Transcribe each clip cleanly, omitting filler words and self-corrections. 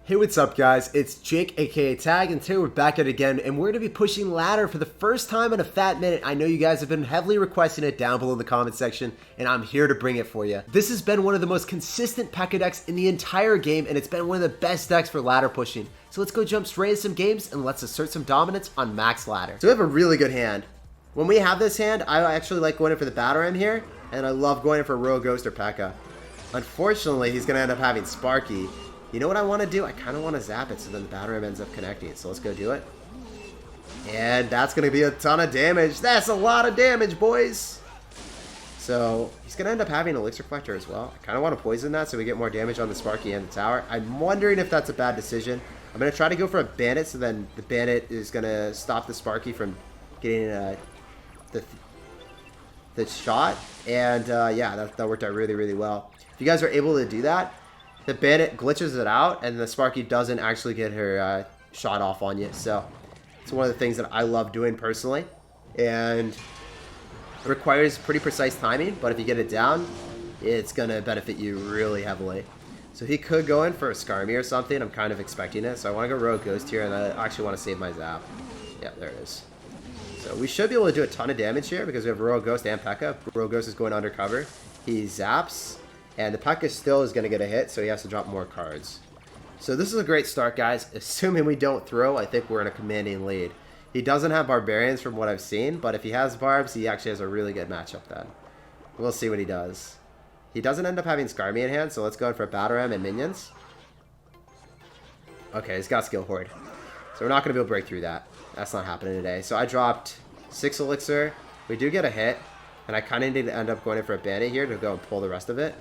Hey, what's up guys? It's Jake aka Tag, and today we're back at it again, and we're going to be pushing ladder for the first time in a fat minute. I know you guys have been heavily requesting it down below in the comment section, and I'm here to bring it for you. This has been one of the most consistent Pekka decks in the entire game, and it's been one of the best decks for ladder pushing. So let's go jump straight into some games, and let's assert some dominance on max ladder. So we have a really good hand. When we have this hand, I actually like going in for the Battle Ram here, and I love going in for Royal Ghost or Pekka. Unfortunately, he's going to end up having Sparky. You know what I want to do? I kind of want to zap it so then the Battle Ram ends up connecting. So let's go do it. And that's going to be a ton of damage. That's a lot of damage, boys. So he's going to end up having Elixir Collector as well. I kind of want to poison that so we get more damage on the Sparky and the tower. I'm wondering if that's a bad decision. I'm going to try to go for a Bandit so then the Bandit is going to stop the Sparky from getting the shot. And yeah, that worked out really, really well. If you guys are able to do that, the Bandit glitches it out, and the Sparky doesn't actually get her shot off on you. So it's one of the things that I love doing personally. And it requires pretty precise timing, but if you get it down, it's going to benefit you really heavily. So he could go in for a Skarmy or something. I'm kind of expecting it. So I want to go Royal Ghost here, and I actually want to save my zap. Yeah, there it is. So we should be able to do a ton of damage here because we have Royal Ghost and Pekka. Royal Ghost is going undercover. He zaps. And the Pekka still is going to get a hit, so he has to drop more cards. So this is a great start, guys. Assuming we don't throw, I think we're in a commanding lead. He doesn't have Barbarians from what I've seen, but if he has Barbs, he actually has a really good matchup then. We'll see what he does. He doesn't end up having Skarmy in hand, so let's go in for Battle Ram and Minions. Okay, he's got Skill Horde. So we're not going to be able to break through that. That's not happening today. So I dropped 6 Elixir. We do get a hit, and I kind of need to end up going in for a Bandit here to go and pull the rest of it,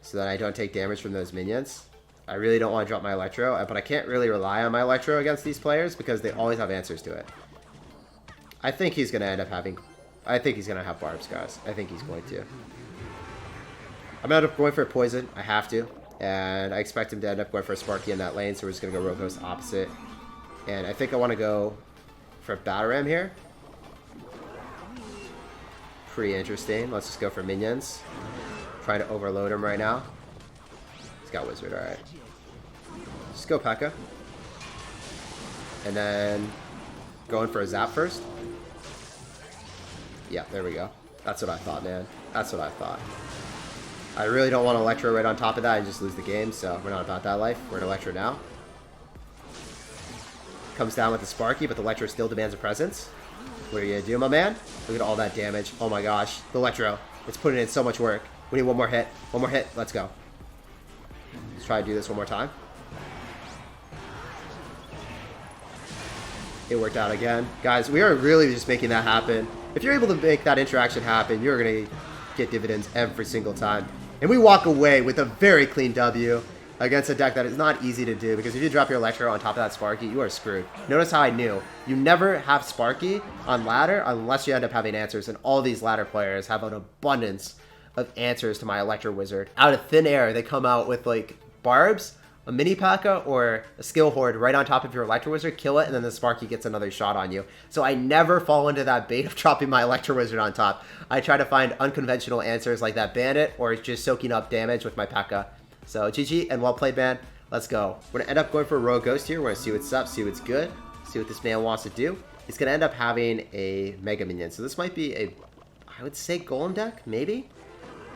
so that I don't take damage from those minions. I really don't want to drop my Electro, but I can't really rely on my Electro against these players because they always have answers to it. I think he's going to end up having... I think he's going to have Barbs, guys. I think he's going to. I'm going to end up going for a Poison. I have to. And I expect him to end up going for a Sparky in that lane, so we're just going to go Royal Ghost opposite. And I think I want to go for a Battle Ram here. Pretty interesting. Let's just go for minions. Trying to overload him right now. He's got Wizard, alright. Just go Pekka. And then going for a zap first. Yeah, there we go. That's what I thought, man. That's what I thought. I really don't want Electro right on top of that and just lose the game, so we're not about that life. We're in Electro now. Comes down with the Sparky, but the Electro still demands a presence. What are you gonna do, my man? Look at all that damage. Oh my gosh. The Electro. It's putting in so much work. We need one more hit. One more hit. Let's go. Let's try to do this one more time. It worked out again. Guys, we are really just making that happen. If you're able to make that interaction happen, you're going to get dividends every single time. And we walk away with a very clean W against a deck that is not easy to do, because if you drop your Electro on top of that Sparky, you are screwed. Notice how I knew. You never have Sparky on ladder unless you end up having answers, and all these ladder players have an abundance of answers to my Electro Wizard. Out of thin air, they come out with like Barbs, a mini Pekka, or a Skill Horde right on top of your Electro Wizard, kill it, and then the Sparky gets another shot on you. So I never fall into that bait of dropping my Electro Wizard on top. I try to find unconventional answers like that Bandit, or just soaking up damage with my Pekka. So GG, and well played, man. Let's go. We're gonna end up going for a Royal Ghost here. We're gonna see what's up, see what's good, see what this man wants to do. He's gonna end up having a Mega Minion. So this might be a, I would say, Golem deck, maybe?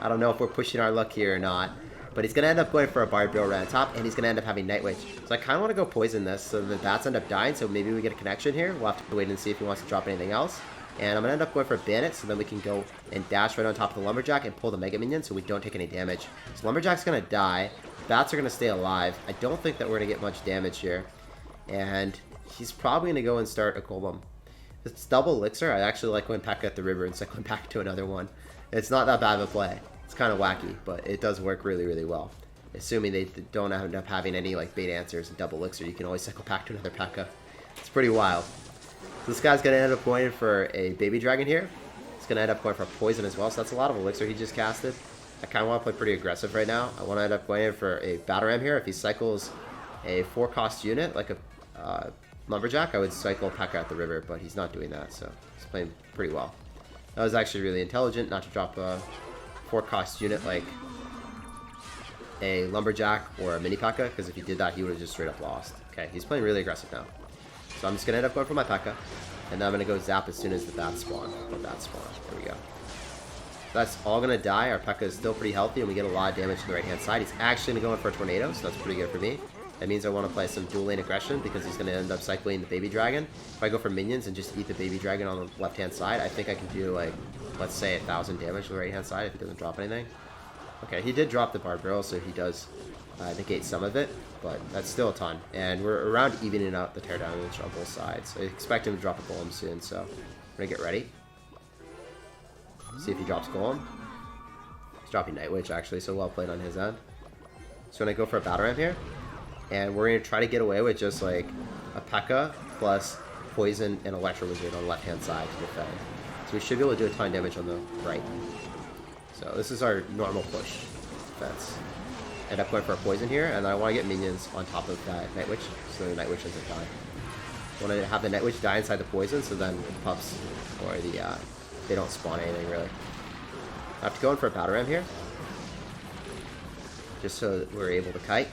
I don't know if we're pushing our luck here or not. But he's going to end up going for a Bard Bill right on top, and he's going to end up having Night Witch. So I kind of want to go poison this so the bats end up dying, so maybe we get a connection here. We'll have to wait and see if he wants to drop anything else. And I'm going to end up going for a Bandit, so then we can go and dash right on top of the Lumberjack and pull the Mega Minion so we don't take any damage. So Lumberjack's going to die. Bats are going to stay alive. I don't think that we're going to get much damage here. And he's probably going to go and start a Golem. It's double Elixir. I actually like going Pekka at the river and cycling back to another one. It's not that bad of a play. It's kind of wacky, but it does work really, really well. Assuming they don't end up having any like bait answers and double Elixir, you can always cycle back to another Pekka. It's pretty wild. So this guy's going to end up going for a Baby Dragon here. He's going to end up going for a Poison as well, so that's a lot of Elixir he just casted. I kind of want to play pretty aggressive right now. I want to end up going in for a Battle Ram here. If he cycles a 4-cost unit, like a Lumberjack, I would cycle Pekka at the river, but he's not doing that, so he's playing pretty well. That was actually really intelligent not to drop a 4-cost unit like a Lumberjack or a Mini Pekka, because if he did that, he would have just straight up lost. Okay, he's playing really aggressive now. So I'm just going to end up going for my Pekka, and then I'm going to go zap as soon as the bats spawn. Or bats spawn. There we go. That's all going to die. Our Pekka is still pretty healthy, and we get a lot of damage to the right-hand side. He's actually going to go in for a Tornado, so that's pretty good for me. That means I want to play some dual lane aggression, because he's going to end up cycling the Baby Dragon. If I go for minions and just eat the Baby Dragon on the left-hand side, I think I can do, like, let's say 1,000 damage to the right-hand side if he doesn't drop anything. Okay, he did drop the Bard Barrel, so he does negate some of it, but that's still a ton. And we're around evening out the tear damage on both sides. I expect him to drop a Golem soon, so we're going to get ready. See if he drops Golem. He's dropping Night Witch, actually, so well played on his end. So I'm going to go for a Battle Ram here, and we're going to try to get away with just like a Pekka plus Poison and Electro Wizard on the left-hand side to defend. So we should be able to do a ton of damage on the right. So this is our normal push defense. End up going for a Poison here, and I want to get minions on top of that Night Witch, so the Night Witch doesn't die. I want to have the Night Witch die inside the Poison, so then the pups or the they don't spawn anything really. I have to go in for a Battle Ram here, just so that we're able to kite.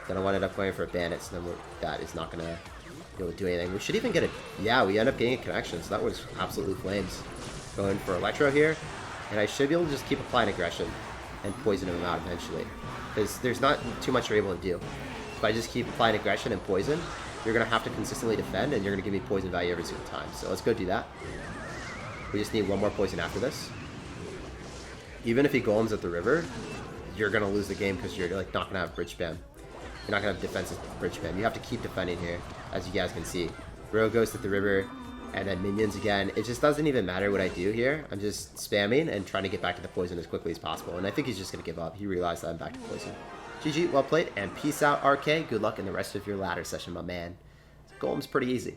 Then I want to end up going for a Bandit, so then that is not going to be able to do anything. We should even get a... Yeah, we end up getting a connection, so that was absolute flames. Going for Electro here, and I should be able to just keep applying aggression and poison him out eventually, because there's not too much you're able to do. If I just keep applying aggression and poison, you're going to have to consistently defend, and you're going to give me poison value every single time. So let's go do that. We just need one more poison after this. Even if he golems at the river, you're going to lose the game because you're like not going to have bridge spam. You're not going to have defensive bridge spam. You have to keep defending here, as you guys can see. Royale Ghost at the river, and then minions again. It just doesn't even matter what I do here. I'm just spamming and trying to get back to the poison as quickly as possible. And I think he's just going to give up. He realized that I'm back to poison. GG, well played, and peace out, RK. Good luck in the rest of your ladder session, my man. Golem's pretty easy.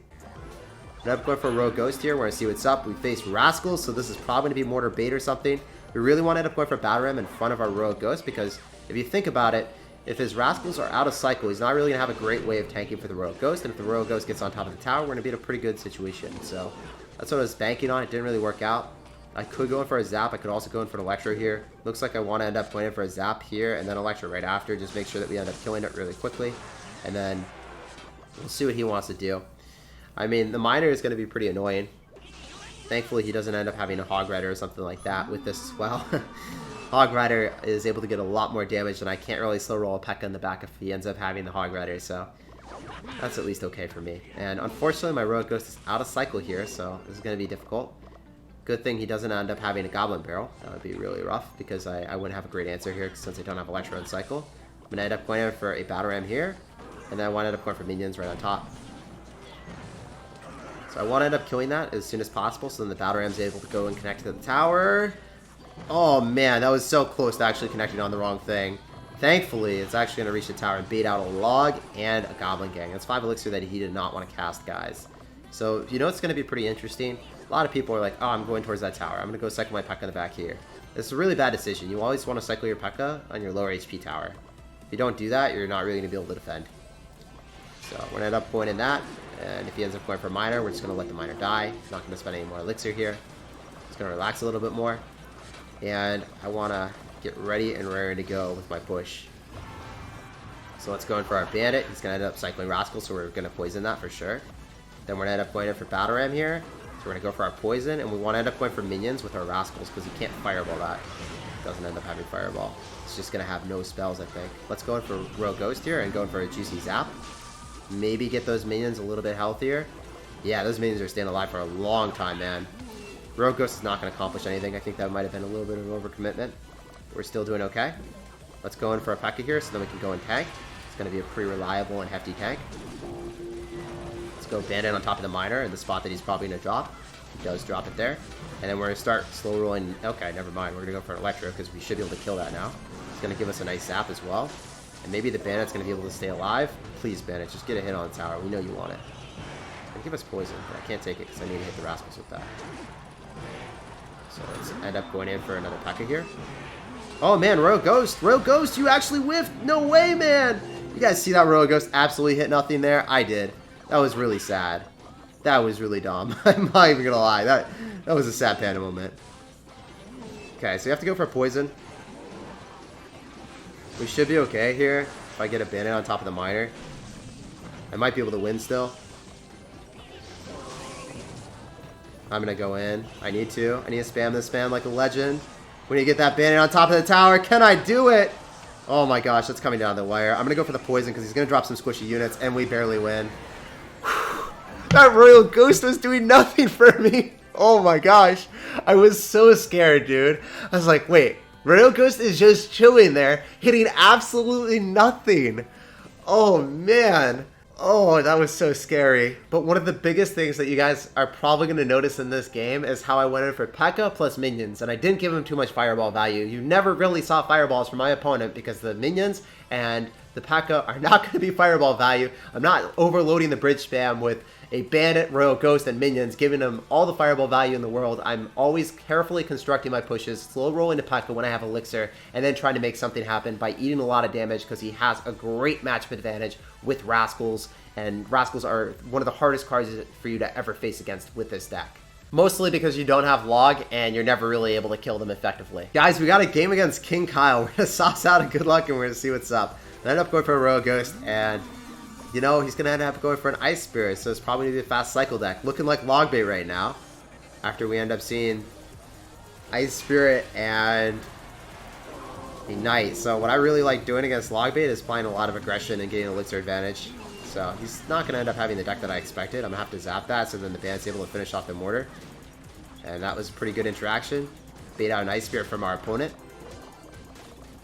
I'm going for a Royale Ghost here. We're going to see what's up. We face Rascals, so this is probably going to be Mortar Bait or something. We really want to end up going for Battle Ram in front of our Royale Ghost, because if you think about it, if his Rascals are out of cycle, he's not really going to have a great way of tanking for the Royale Ghost, and if the Royale Ghost gets on top of the tower, we're going to be in a pretty good situation. So that's what I was banking on. It didn't really work out. I could go in for a Zap. I could also go in for an Electro here. Looks like I want to end up going in for a Zap here, and then Electro right after. Just make sure that we end up killing it really quickly, and then we'll see what he wants to do. I mean, the Miner is going to be pretty annoying. Thankfully, he doesn't end up having a Hog Rider or something like that with this as well. Hog Rider is able to get a lot more damage, and I can't really slow roll a Pekka in the back if he ends up having the Hog Rider, so that's at least okay for me. And unfortunately, my Royale Ghost is out of cycle here, so this is going to be difficult. Good thing he doesn't end up having a Goblin Barrel. That would be really rough, because I wouldn't have a great answer here since I don't have Electro in cycle. I'm going to end up going in for a Battle Ram here, and then I want to end up going for minions right on top. So I want to end up killing that as soon as possible, so then the Battle Ram's able to go and connect to the tower. Oh man, that was so close to actually connecting on the wrong thing. Thankfully, it's actually going to reach the tower and bait out a Log and a Goblin Gang. That's 5 Elixir that he did not want to cast, guys. So, you know it's going to be pretty interesting? A lot of people are like, oh, I'm going towards that tower. I'm going to go cycle my Pekka in the back here. It's a really bad decision. You always want to cycle your Pekka on your lower HP tower. If you don't do that, you're not really going to be able to defend. So, we're going to end up going in that. And if he ends up going for Miner, we're just going to let the Miner die. Not going to spend any more Elixir here. Just going to relax a little bit more. And I want to get ready and raring to go with my push. So let's go in for our Bandit. He's going to end up cycling Rascal, so we're going to poison that for sure. Then we're going to end up going in for Battle Ram here. So we're going to go for our Poison, and we want to end up going for Minions with our Rascals, because he can't Fireball that. Doesn't end up having Fireball. It's just going to have no spells, I think. Let's go in for Royale Ghost here and go in for a Juicy Zap. Maybe get those Minions a little bit healthier. Yeah, those Minions are staying alive for a long time, man. Royale Ghost is not going to accomplish anything. I think that might have been a little bit of an overcommitment. We're still doing okay. Let's go in for a Pekka here so then we can go and tank. It's going to be a pretty reliable and hefty tank. Let's go Bandit on top of the Miner in the spot that he's probably going to drop. He does drop it there. And then we're going to start slow rolling. Okay, never mind. We're going to go for an Electro because we should be able to kill that now. It's going to give us a nice zap as well. And maybe the Bandit's going to be able to stay alive. Please, Bandit, just get a hit on the tower. We know you want it. And give us poison. But I can't take it because I need to hit the Rascals with that. So let's end up going in for another Pekka here. Oh man, Royale Ghost! Royale Ghost, you actually whiffed! No way, man! You guys see that Royale Ghost absolutely hit nothing there? I did. That was really sad. That was really dumb. I'm not even gonna lie. That was a sad panda moment. Okay, so you have to go for poison. We should be okay here. If I get a bandit on top of the miner, I might be able to win still. I'm gonna go in. I need to spam this spam like a legend. When you get that bandit on top of the tower, can I do it? Oh my gosh, that's coming down the wire. I'm gonna go for the poison because he's gonna drop some squishy units, and we barely win. That Royal Ghost was doing nothing for me. Oh my gosh. I was so scared, dude. I was like, wait, Royal Ghost is just chilling there, hitting absolutely nothing. Oh man. Oh, that was so scary. But one of the biggest things that you guys are probably going to notice in this game is how I went in for Pekka plus minions, and I didn't give him too much fireball value. You never really saw fireballs from my opponent because the minions and the Pekka are not going to be fireball value. I'm not overloading the bridge spam with a bandit, Royal Ghost, and minions, giving them all the fireball value in the world. I'm always carefully constructing my pushes, slow rolling to Pekka when I have elixir, and then trying to make something happen by eating a lot of damage because he has a great matchup advantage with Rascals, and Rascals are one of the hardest cards for you to ever face against with this deck. Mostly because you don't have log and you're never really able to kill them effectively. Guys, we got a game against King Kyle. We're gonna sauce out a good luck and we're gonna see what's up. I end up going for a Royal Ghost, and you know, he's gonna end up going for an Ice Spirit, so it's probably gonna be a fast cycle deck. Looking like log bait right now, after we end up seeing Ice Spirit and a Knight. So what I really like doing against log bait is playing a lot of aggression and getting elixir advantage. So he's not gonna end up having the deck that I expected. I'm gonna have to zap that so then the bandit's able to finish off the mortar. And that was a pretty good interaction. Bait out an Ice Spirit from our opponent.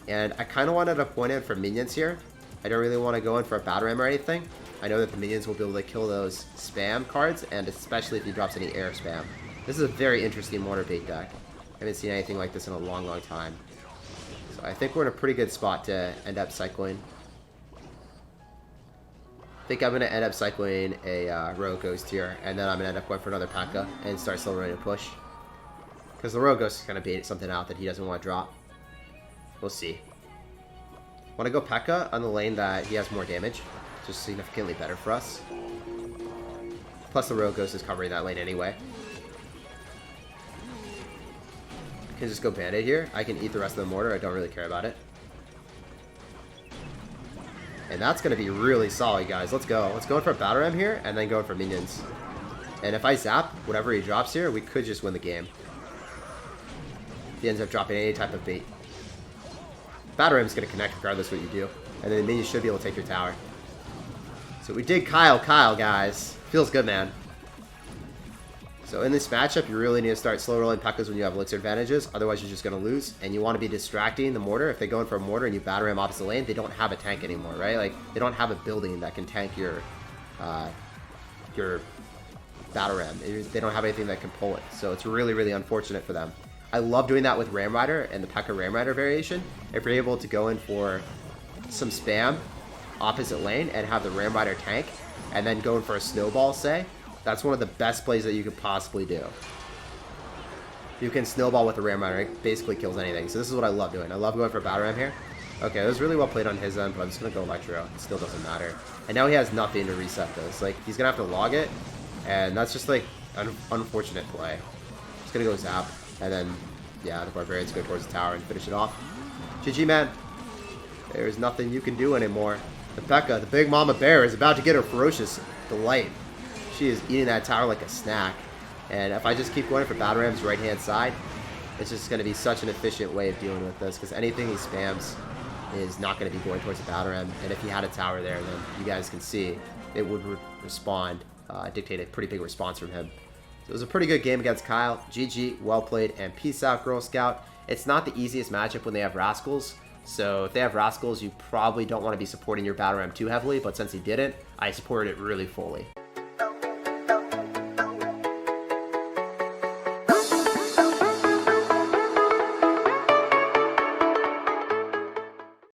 And I kind of wanted to point in for minions here. I don't really want to go in for a battle ram or anything. I know that the minions will be able to kill those spam cards, and especially if he drops any air spam. This is a very interesting mortar bait deck. I haven't seen anything like this in a long, long time. So I think we're in a pretty good spot to end up cycling. I think I'm going to end up cycling a Royal Ghost here, and then I'm going to end up going for another Pekka and start still running a push. Because the Royal Ghost is going to bait something out that he doesn't want to drop. We'll see. Want to go Pekka on the lane that he has more damage, just significantly better for us. Plus the Royal Ghost is covering that lane anyway. I can just go Bandit here. I can eat the rest of the mortar. I don't really care about it. And that's going to be really solid, guys. Let's go. Let's go in for a Battle Ram here, and then go in for minions. And if I zap whatever he drops here, we could just win the game. If he ends up dropping any type of bait. Battle Ram's going to connect regardless what you do. And then the minions should be able to take your tower. So we did Kyle, guys. Feels good, man. So in this matchup, you really need to start slow rolling Pekkas when you have elixir advantages. Otherwise, you're just going to lose. And you want to be distracting the mortar. If they go in for a mortar and you Battle Ram opposite lane, they don't have a tank anymore, right? Like, they don't have a building that can tank your Battle Ram. They don't have anything that can pull it. So it's really, really unfortunate for them. I love doing that with Ram Rider and the Pekka Ram Rider variation. If you're able to go in for some spam opposite lane and have the Ram Rider tank, and then go in for a snowball, say, that's one of the best plays that you could possibly do. You can snowball with the Ram Rider. It basically kills anything. So this is what I love doing. I love going for Battle Ram here. Okay, it was really well played on his end, but I'm just going to go Electro. It still doesn't matter. And now he has nothing to reset this. Like, he's going to have to log it, and that's just, like, an unfortunate play. Just going to go Zap. And then, yeah, the Barbarians go towards the tower and finish it off. GG, man. There's nothing you can do anymore. The Pekka, the big mama bear, is about to get her ferocious delight. She is eating that tower like a snack. And if I just keep going for Battle Ram's right-hand side, it's just going to be such an efficient way of dealing with this. Because anything he spams is not going to be going towards the Battle Ram. And if he had a tower there, then you guys can see it would respond, dictate a pretty big response from him. So it was a pretty good game against Kyle. GG, well played, and peace out, Girl Scout. It's not the easiest matchup when they have Rascals. So if they have Rascals, you probably don't want to be supporting your Battle Ram too heavily. But since he didn't, I supported it really fully.